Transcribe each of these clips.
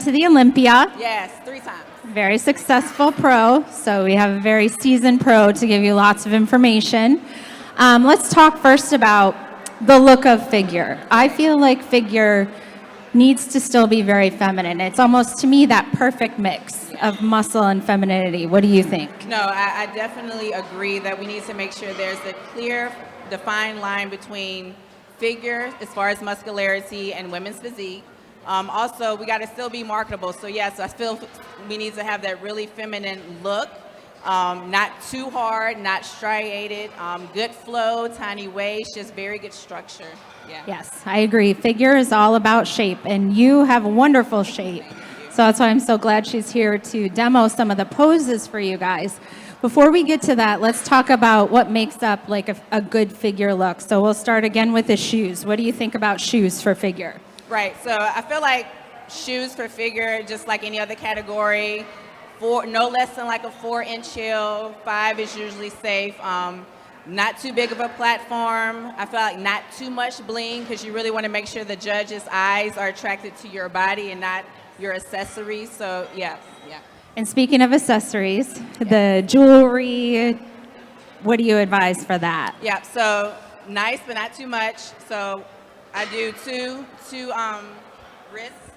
To the Olympia. Yes, 3 times. Very successful pro, so we have a very seasoned pro to give you lots of information. Let's talk first about the look of figure. I feel like figure needs to still be very feminine. It's almost, to me, that perfect mix of muscle and femininity. What do you think? No, I definitely agree that we need to make sure there's a clear, defined line between figure, as far as muscularity, and women's physique. Also, we got to still be marketable. So yes, I feel we need to have that really feminine look. Not too hard, not striated, good flow, tiny waist, just very good structure. Yeah. Yes, I agree. Figure is all about shape, and you have wonderful shape. So that's why I'm so glad she's here to demo some of the poses for you guys. Before we get to that, let's talk about what makes up like a good figure look. So we'll start again with the shoes. What do you think about shoes for figure? Right, so I feel like shoes for figure, just like any other category, no less than like a 4-inch heel, 5 is usually safe. Not too big of a platform. I feel like not too much bling, because you really want to make sure the judge's eyes are attracted to your body and not your accessories. So yeah. And speaking of accessories, the jewelry, what do you advise for that? Yeah, so nice but not too much. So I do two wrists.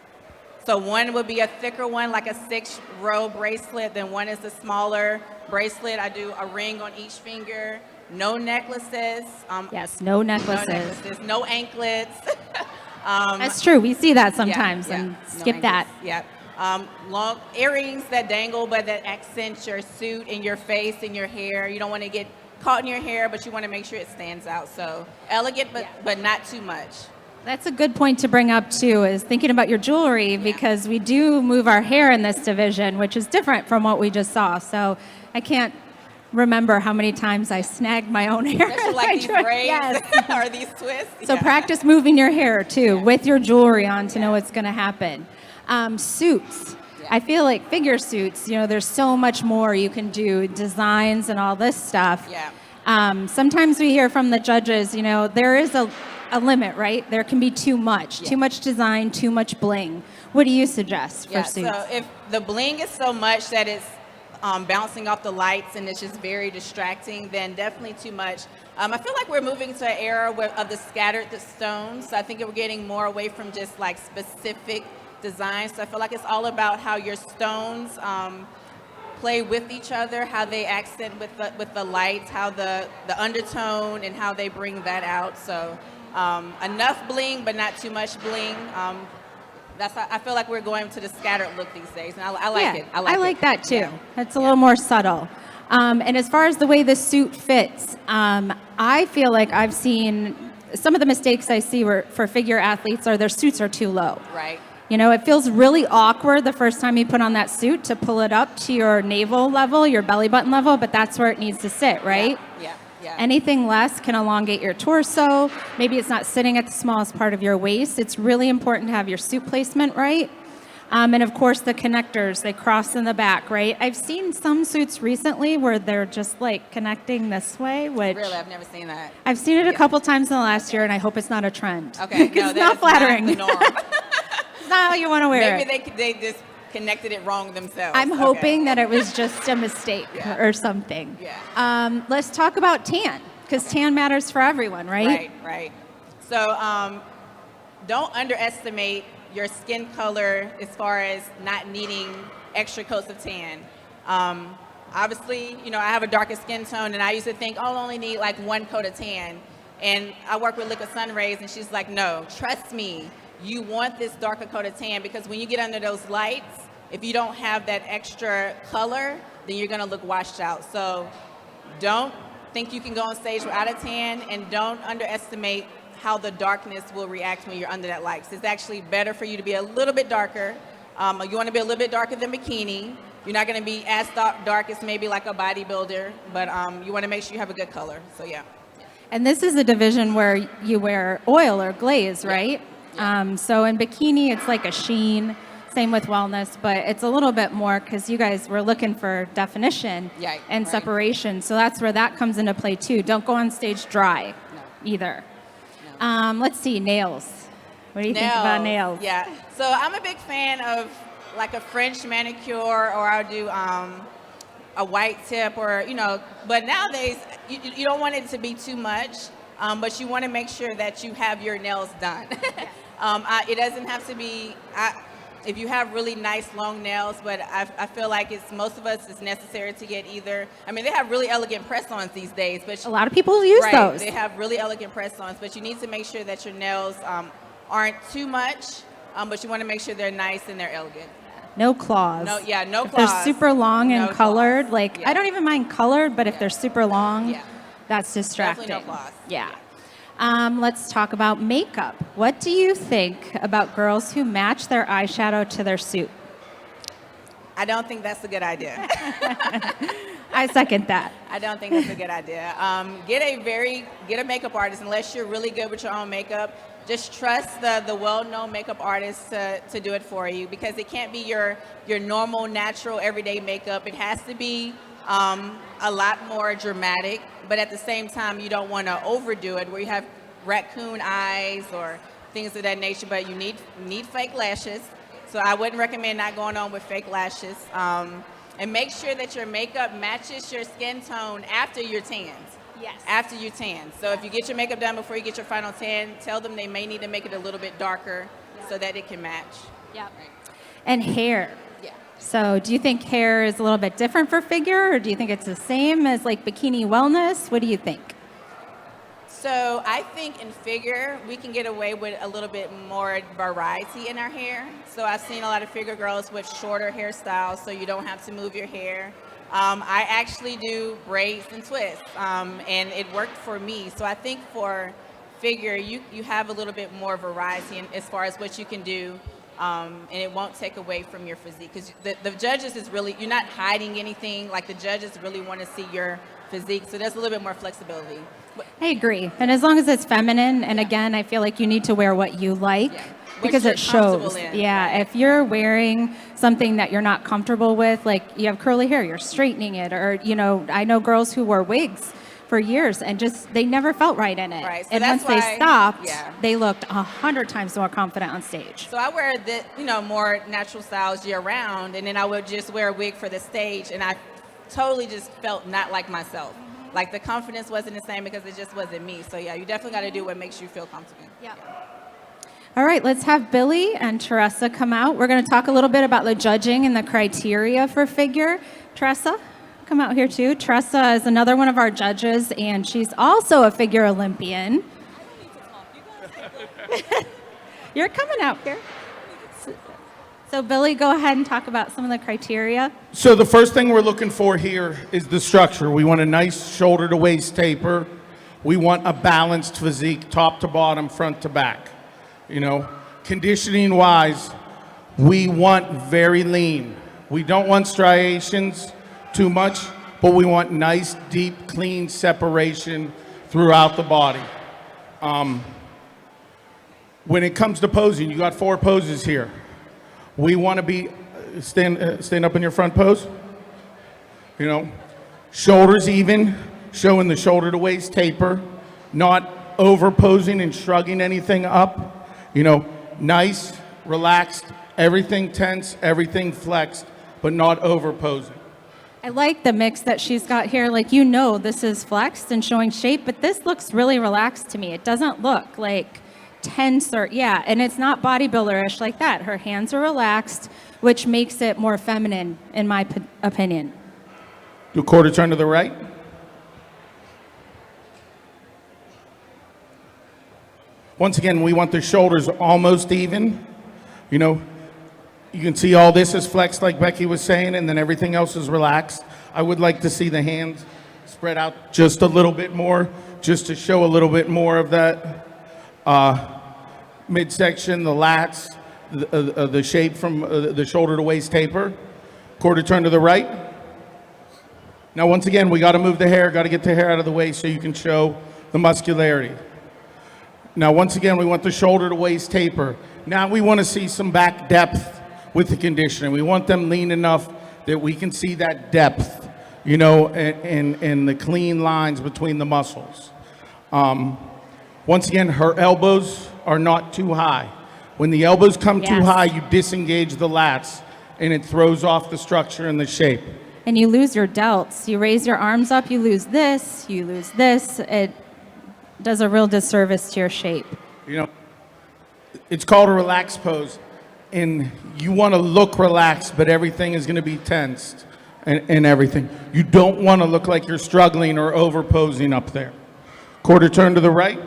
So one would be a thicker one, like a 6-row bracelet. Then one is a smaller bracelet. I do a ring on each finger. No necklaces. Yes, no necklaces. No necklaces. No anklets. That's true. We see that sometimes, and skip no that. Yeah. Long earrings that dangle, but that accent your suit and your face and your hair. You don't want to get caught in your hair, but you want to make sure it stands out. So elegant, but not too much. That's a good point to bring up too, is thinking about your jewelry, because we do move our hair in this division, which is different from what we just saw. So I can't remember how many times I snagged my own hair. Especially like these braids or these twists. So practice moving your hair too with your jewelry on to know what's going to happen. Suits. I feel like figure suits, there's so much more you can do, designs and all this stuff. Sometimes we hear from the judges, there is a limit, right? There can be too much design, too much bling. What do you suggest for suits? So if the bling is so much that it's bouncing off the lights and it's just very distracting, then definitely too much. I feel like we're moving to an era of the scattered stones. So I think we're getting more away from just like specific designs. So I feel like it's all about how your stones play with each other, how they accent with the lights, how the undertone and how they bring that out. So enough bling, but not too much bling. I feel like we're going to the scattered look these days, and I like it. I like that too. It's a little more subtle. And as far as the way the suit fits, I feel like I've seen some of the mistakes I see for figure athletes are their suits are too low. Right. It feels really awkward the first time you put on that suit to pull it up to your navel level, your belly button level, but that's where it needs to sit, right? Yeah. Anything less can elongate your torso. Maybe it's not sitting at the smallest part of your waist. It's really important to have your suit placement right. And of course the connectors, they cross in the back, right? I've seen some suits recently where they're just like connecting this way, which... Really? I've never seen that. I've seen it a couple times in the last year, and I hope it's not a trend. Okay, no, it's not flattering. Not the norm. It's not how you want to wear it. Maybe they just connected it wrong themselves. I'm hoping that it was just a mistake or something. Let's talk about tan, because tan matters for everyone, right? Right. So don't underestimate your skin color as far as not needing extra coats of tan. Obviously, I have a darker skin tone, and I used to think, I only need like 1 coat of tan. And I work with Liquid Sun Rays, and she's like, no, trust me. You want this darker coat of tan, because when you get under those lights, if you don't have that extra color, then you're going to look washed out. So don't think you can go on stage without a tan, and don't underestimate how the darkness will react when you're under that light. It's actually better for you to be a little bit darker. You want to be a little bit darker than bikini. You're not going to be as dark as maybe like a bodybuilder, but you want to make sure you have a good color. So yeah. And this is a division where you wear oil or glaze, right? So in bikini, it's like a sheen. Same with wellness, but it's a little bit more because you guys were looking for definition and separation. So that's where that comes into play too. Don't go on stage dry either. Let's see, nails. What do you think about nails? Yeah, so I'm a big fan of like a French manicure, or I'll do a white tip, or But nowadays, you don't want it to be too much, but you want to make sure that you have your nails done. It doesn't have to be. If you have really nice long nails, but I feel like most of us it's necessary to get either. I mean, they have really elegant press-ons these days, but A lot of people use those. They have really elegant press-ons, but you need to make sure that your nails aren't too much, but you want to make sure they're nice and they're elegant. No claws. No if claws. They're super long and colored. Claws. I don't even mind colored, but if they're super long, that's distracting. Definitely no claws. Yeah. Let's talk about makeup. What do you think about girls who match their eyeshadow to their suit? I don't think that's a good idea. I second that. I don't think that's a good idea. Get a makeup artist, unless you're really good with your own makeup. Just trust the well-known makeup artist to do it for you, because it can't be your normal, natural, everyday makeup. It has to be a lot more dramatic, but at the same time, you don't want to overdo it where you have raccoon eyes or things of that nature, but you need fake lashes. So I wouldn't recommend not going on with fake lashes. And make sure that your makeup matches your skin tone after your tans. Yes. After you tan. So if you get your makeup done before you get your final tan, tell them they may need to make it a little bit darker so that it can match. Yep. And hair. Yeah. So do you think hair is a little bit different for figure, or do you think it's the same as bikini wellness? What do you think? So I think in figure, we can get away with a little bit more variety in our hair. So I've seen a lot of figure girls with shorter hairstyles, so you don't have to move your hair. I actually do braids and twists, and it worked for me. So I think for figure, you have a little bit more variety as far as what you can do, and it won't take away from your physique. Because the judges you're not hiding anything. The judges really want to see your physique, so there's a little bit more flexibility. I agree. And as long as it's feminine, and again, I feel like you need to wear what you like. Yeah. Because it shows. Yeah, right. If you're wearing something that you're not comfortable with, you have curly hair, you're straightening it, or I know girls who wore wigs for years and they never felt right in it. Right. So and that's once they stopped, yeah. they looked 100 times more confident on stage. So I wear more natural styles year round, and then I would just wear a wig for the stage, and I totally just felt not like myself. The confidence wasn't the same because it just wasn't me. So yeah, you definitely got to do what makes you feel comfortable. Yeah. All right, let's have Billy and Teresa come out. We're going to talk a little bit about the judging and the criteria for figure. Teresa, come out here too. Teresa is another one of our judges, and she's also a figure Olympian. You're coming out here. So Billy, go ahead and talk about some of the criteria. So the first thing we're looking for here is the structure. We want a nice shoulder to waist taper. We want a balanced physique, top to bottom, front to back. Conditioning wise, we want very lean. We don't want striations too much, but we want nice, deep, clean separation throughout the body. When it comes to posing, you got 4 poses here. We want to be, stand up in your front pose. Shoulders even, showing the shoulder to waist taper, not over posing and shrugging anything up. Nice, relaxed, everything tense, everything flexed, but not over posing. I like the mix that she's got here. This is flexed and showing shape, but this looks really relaxed to me. It doesn't look tense and it's not bodybuilder-ish like that. Her hands are relaxed, which makes it more feminine, in my opinion. Do a quarter turn to the right. Once again, we want the shoulders almost even. You can see all this is flexed like Becky was saying, and then everything else is relaxed. I would like to see the hands spread out just a little bit more, just to show a little bit more of that midsection, the lats, the shape from the shoulder to waist taper. Quarter turn to the right. Now, once again, we got to move the hair, got to get the hair out of the way so you can show the muscularity. Now, once again, we want the shoulder to waist taper. Now we want to see some back depth with the conditioning. We want them lean enough that we can see that depth, and the clean lines between the muscles. Once again, her elbows are not too high. When the elbows come too high, you disengage the lats, and it throws off the structure and the shape. And you lose your delts. You raise your arms up, you lose this, you lose this. It does a real disservice to your shape. You know, it's called a relaxed pose, and you want to look relaxed, but everything is going to be tensed and everything. You don't want to look like you're struggling or over posing up there. Quarter turn to the right.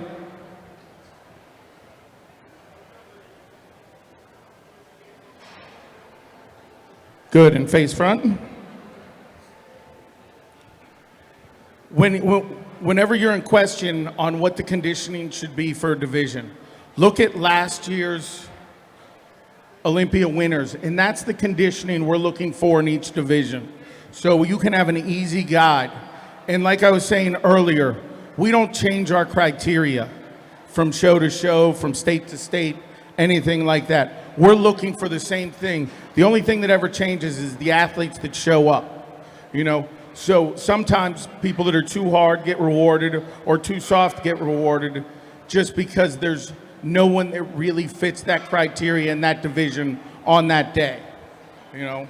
Good, and face front. Whenever you're in question on what the conditioning should be for a division, look at last year's Olympia winners, and that's the conditioning we're looking for in each division. So you can have an easy guide. And like I was saying earlier, we don't change our criteria from show to show, from state to state, anything like that. We're looking for the same thing. The only thing that ever changes is the athletes that show up, you know? So sometimes people that are too hard get rewarded or too soft get rewarded just because there's no one that really fits that criteria in that division on that day, you know?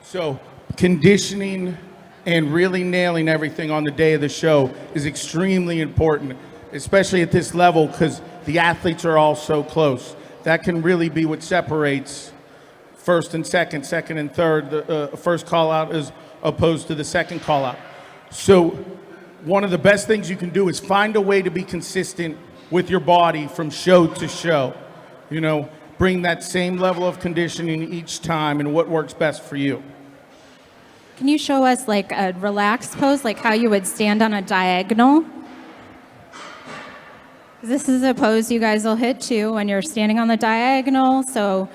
So conditioning and really nailing everything on the day of the show is extremely important, especially at this level because the athletes are all so close. That can really be what separates first and second, second and third. The first call out is opposed to the second call out. So one of the best things you can do is find a way to be consistent with your body from show to show. You know, bring that same level of conditioning each time and what works best for you. Can you show us like a relaxed pose, like how you would stand on a diagonal? This is a pose you guys will hit too when you're standing on the diagonal. So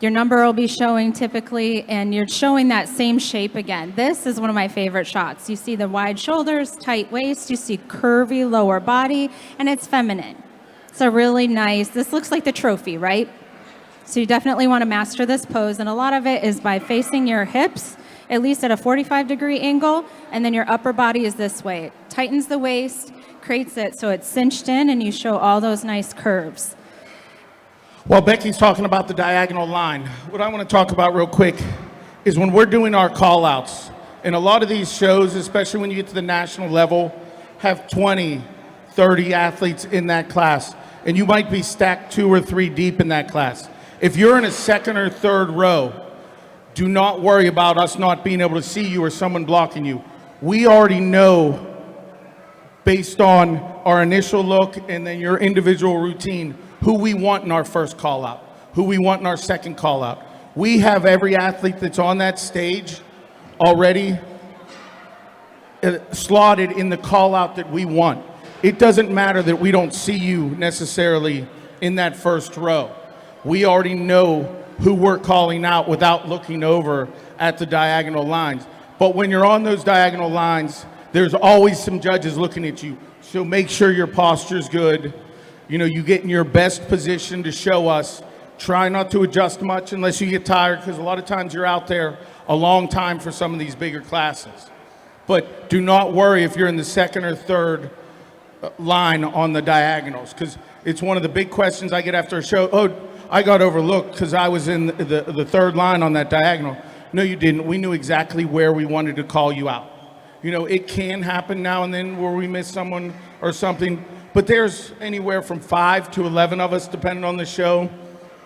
your number will be showing typically, and you're showing that same shape again. This is one of my favorite shots. You see the wide shoulders, tight waist, you see curvy lower body, and it's feminine. It's a really nice, this looks like the trophy, right? So you definitely want to master this pose, and a lot of it is by facing your hips, at least at a 45-degree angle, and then your upper body is this way. It tightens the waist, creates it so it's cinched in, and you show all those nice curves. While Becky's talking about the diagonal line, what I want to talk about real quick is when we're doing our call-outs, and a lot of these shows, especially when you get to the national level, have 20, 30 athletes in that class, and you might be stacked 2 or 3 deep in that class. If you're in a second or third row, do not worry about us not being able to see you or someone blocking you. We already know, based on our initial look and then your individual routine, who we want in our first call out, who we want in our second call out. We have every athlete that's on that stage already slotted in the call out that we want. It doesn't matter that we don't see you necessarily in that first row. We already know who we're calling out without looking over at the diagonal lines. But when you're on those diagonal lines, there's always some judges looking at you. So make sure your posture's good. You know, you get in your best position to show us. Try not to adjust much unless you get tired, because a lot of times you're out there a long time for some of these bigger classes. But do not worry if you're in the second or third line on the diagonals, because it's one of the big questions I get after a show. Oh, I got overlooked because I was in the third line on that diagonal. No, you didn't. We knew exactly where we wanted to call you out. You know, it can happen now and then where we miss someone or something, but there's anywhere from 5 to 11 of us, depending on the show,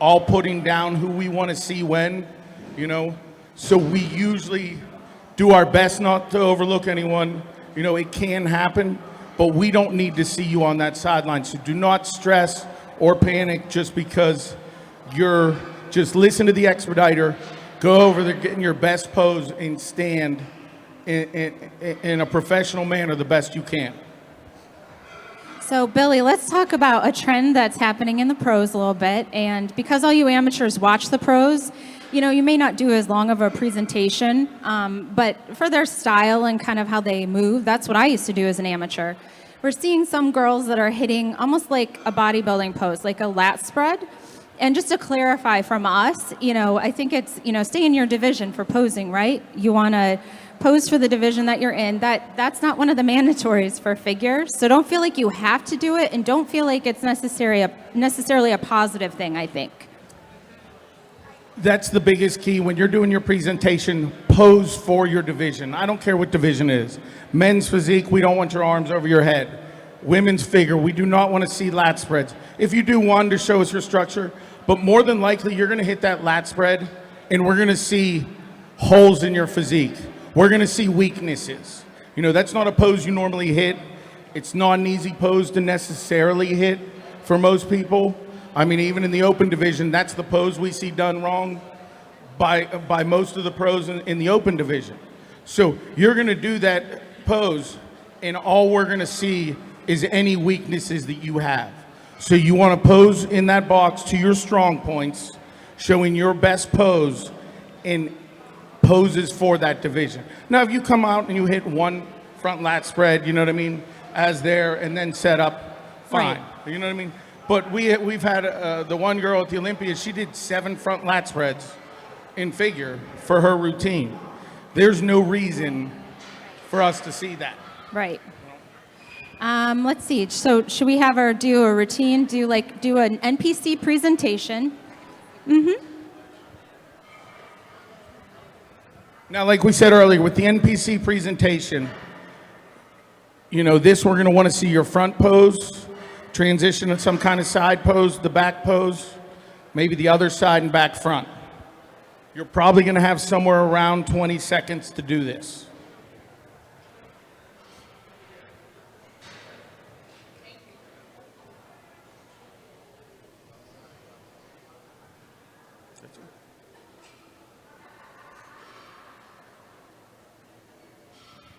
all putting down who we want to see when, you know. So we usually do our best not to overlook anyone. You know, it can happen, but we don't need to see you on that sideline. So do not stress or panic just because you're just listen to the expediter, go over there, get in your best pose and stand in a professional manner the best you can. So Billy, let's talk about a trend that's happening in the pros a little bit. And because all you amateurs watch the pros, you know, you may not do as long of a presentation, but for their style and kind of how they move, that's what I used to do as an amateur. We're seeing some girls that are hitting almost like a bodybuilding pose, like a lat spread. And just to clarify from us, you know, I think it's, you know, stay in your division for posing, right? You want to pose for the division that you're in. That's not one of the mandatories for figure. So don't feel like you have to do it, and don't feel like it's necessarily a positive thing, I think. That's the biggest key when you're doing your presentation. Pose for your division. I don't care what division it is. Men's physique, we don't want your arms over your head. Women's figure, we do not want to see lat spreads. If you do one to show us your structure, but more than likely you're going to hit that lat spread and we're going to see holes in your physique. We're going to see weaknesses. You know, that's not a pose you normally hit. It's not an easy pose to necessarily hit for most people. I mean, even in the open division, that's the pose we see done wrong by most of the pros in the open division. So you're going to do that pose, and all we're going to see is any weaknesses that you have. So you want to pose in that box to your strong points, showing your best pose in poses for that division. Now, if you come out and you hit one front lat spread, you know what I mean, as there, and then set up, fine. Right. You know what I mean? But we've had the one girl at the Olympiad, she did 7 front lat spreads in figure for her routine. There's no reason for us to see that. Right. Let's see. So should we have her do a routine, do an NPC presentation? Now, like we said earlier, with the NPC presentation, you know, this we're going to want to see your front pose, transition to some kind of side pose, the back pose, maybe the other side and back front. You're probably going to have somewhere around 20 seconds to do this.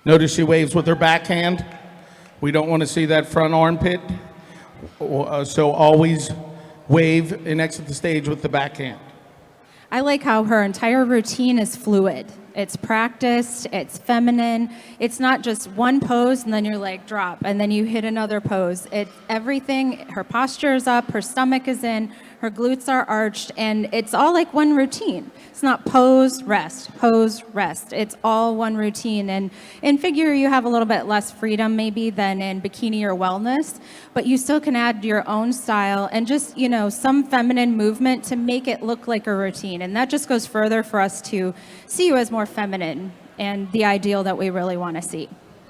Notice she waves with her backhand. We don't want to see that front armpit. So always wave and exit the stage with the backhand. I like how her entire routine is fluid. It's practiced, it's feminine. It's not just one pose and then your leg drop and then you hit another pose. It's everything, her posture is up, her stomach is in, her glutes are arched, and it's all like one routine. It's not pose, rest. It's all one routine. And in figure, you have a little bit less freedom maybe than in bikini or wellness, but you still can add your own style and just, you know, some feminine movement to make it look like a routine. And that just goes further for us to see you as more feminine and the ideal that we really want to see.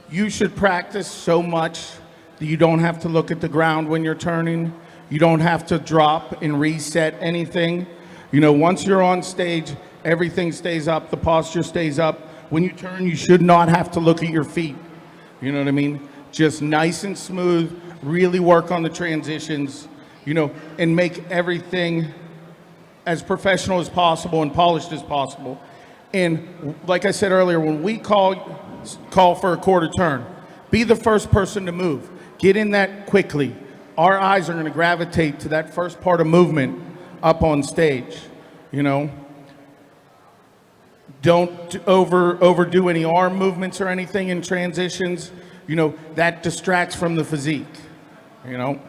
You should practice so much that you don't have to look at the ground when you're turning. You don't have to drop and reset anything. You know, once you're on stage, everything stays up, the posture stays up. When you turn, you should not have to look at your feet. You know what I mean? Just nice and smooth, really work on the transitions, you know, and make everything as professional as possible and polished as possible. And like I said earlier, when we call for a quarter turn, be the first person to move. Get in that quickly. Our eyes are going to gravitate to that first part of movement up on stage, you know. Don't overdo any arm movements or anything in transitions. You know, that distracts from the physique, you know.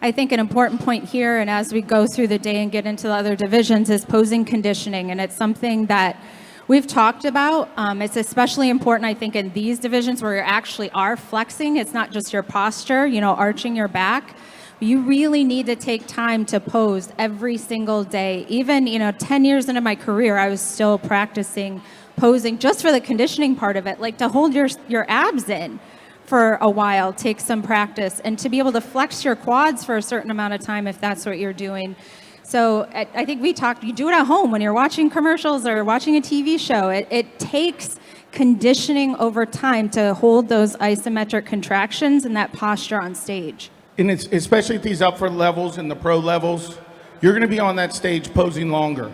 I think an important point here, and as we go through the day and get into the other divisions, is posing conditioning. And it's something that we've talked about. It's especially important, I think, in these divisions where you actually are flexing. It's not just your posture, you know, arching your back. You really need to take time to pose every single day. Even, you know, 10 years into my career, I was still practicing posing just for the conditioning part of it, like to hold your abs in for a while, take some practice, and to be able to flex your quads for a certain amount of time if that's what you're doing. So I think we talked, you do it at home when you're watching commercials or watching a TV show. It takes conditioning over time to hold those isometric contractions and that posture on stage. And it's, especially at these upper levels and the pro levels, you're going to be on that stage posing longer.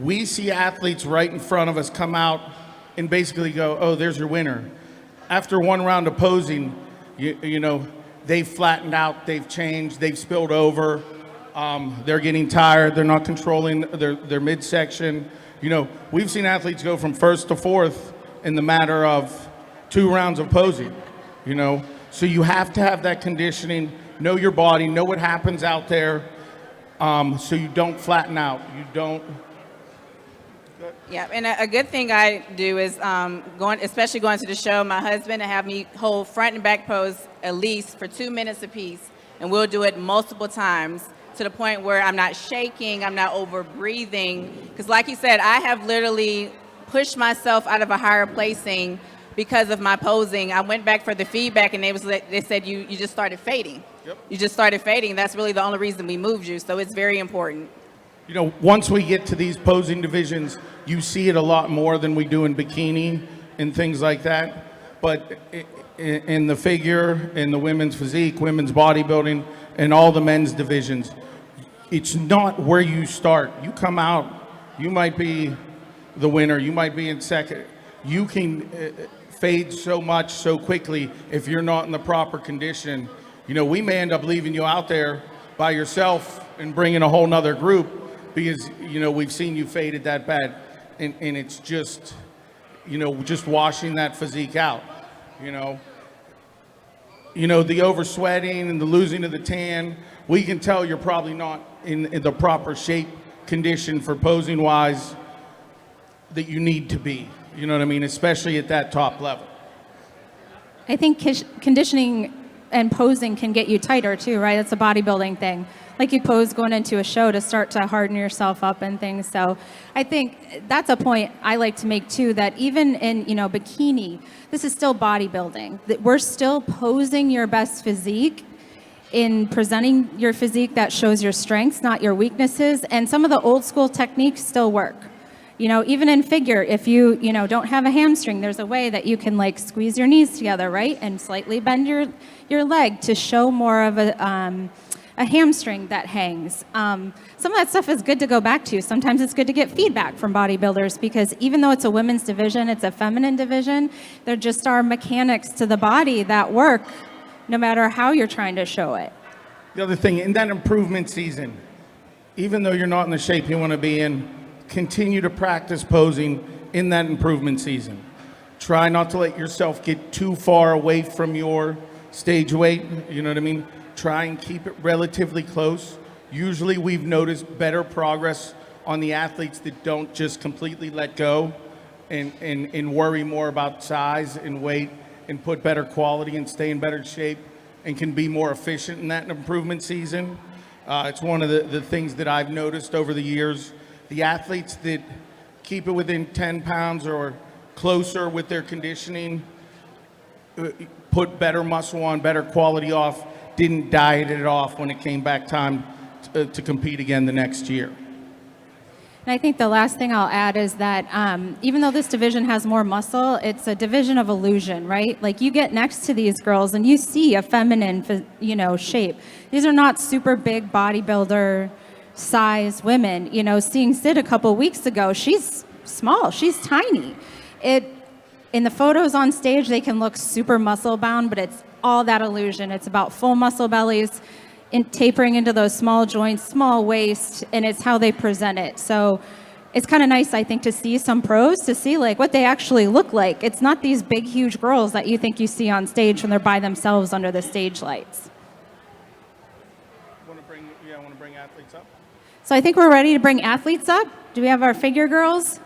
We see athletes right in front of us come out and basically go, oh, there's your winner. After one round of posing, you know, they've flattened out, they've changed, they've spilled over. They're getting tired. They're not controlling their midsection. You know, we've seen athletes go from first to fourth in the matter of 2 rounds of posing, you know. So you have to have that conditioning, know your body, know what happens out there, so you don't flatten out. You don't. Yeah, and a good thing I do is especially going to the show, my husband and have me hold front and back pose at least for 2 minutes apiece, and we'll do it multiple times. to the point where I'm not shaking, I'm not over breathing. Because like you said, I have literally pushed myself out of a higher placing because of my posing. I went back for the feedback and they said you just started fading. Yep. You just started fading. That's really the only reason we moved you. So it's very important. You know, once we get to these posing divisions, you see it a lot more than we do in bikini and things like that. But in the figure, in the women's physique, women's bodybuilding, and all the men's divisions, it's not where you start. You come out, you might be the winner, you might be in second. You can fade so much so quickly if you're not in the proper condition. You know, we may end up leaving you out there by yourself and bringing a whole nother group because, you know, we've seen you faded that bad. And it's just, you know, just washing that physique out, you know. You know, the over sweating and the losing of the tan, we can tell you're probably not in the proper shape condition for posing wise that you need to be. You know what I mean? Especially at that top level. I think conditioning and posing can get you tighter too, right? It's a bodybuilding thing. Like you pose going into a show to start to harden yourself up and things. So I think that's a point I like to make too, that even in, you know, bikini, this is still bodybuilding. That we're still posing your best physique in presenting your physique that shows your strengths, not your weaknesses. And some of the old school techniques still work. You know, even in figure, if you know, don't have a hamstring, there's a way that you can like squeeze your knees together, right? And slightly bend your leg to show more of a hamstring that hangs. Some of that stuff is good to go back to. Sometimes it's good to get feedback from bodybuilders because even though it's a women's division, it's a feminine division, there just are mechanics to the body that work no matter how you're trying to show it. The other thing, in that improvement season, even though you're not in the shape you want to be in, continue to practice posing in that improvement season. Try not to let yourself get too far away from your stage weight, you know what I mean? Try and keep it relatively close. Usually we've noticed better progress on the athletes that don't just completely let go and worry more about size and weight and put better quality and stay in better shape and can be more efficient in that improvement season. It's one of the things that I've noticed over the years. The athletes that keep it within 10 pounds or closer with their conditioning, put better muscle on, better quality off, didn't diet it off when it came back time to compete again the next year. And I think the last thing I'll add is that even though this division has more muscle, it's a division of illusion, right? Like you get next to these girls and you see a feminine, you know, shape. These are not super big bodybuilder size women. You know, seeing Sid a couple weeks ago, she's small, she's tiny. In the photos on stage, they can look super muscle bound, but it's all that illusion. It's about full muscle bellies, tapering into those small joints, small waist, and it's how they present it. So it's kind of nice, I think, to see some pros, to see like what they actually look like. It's not these big, huge girls that you think you see on stage when they're by themselves under the stage lights. Want to bring athletes up? So I think we're ready to bring athletes up. Do we have our figure girls?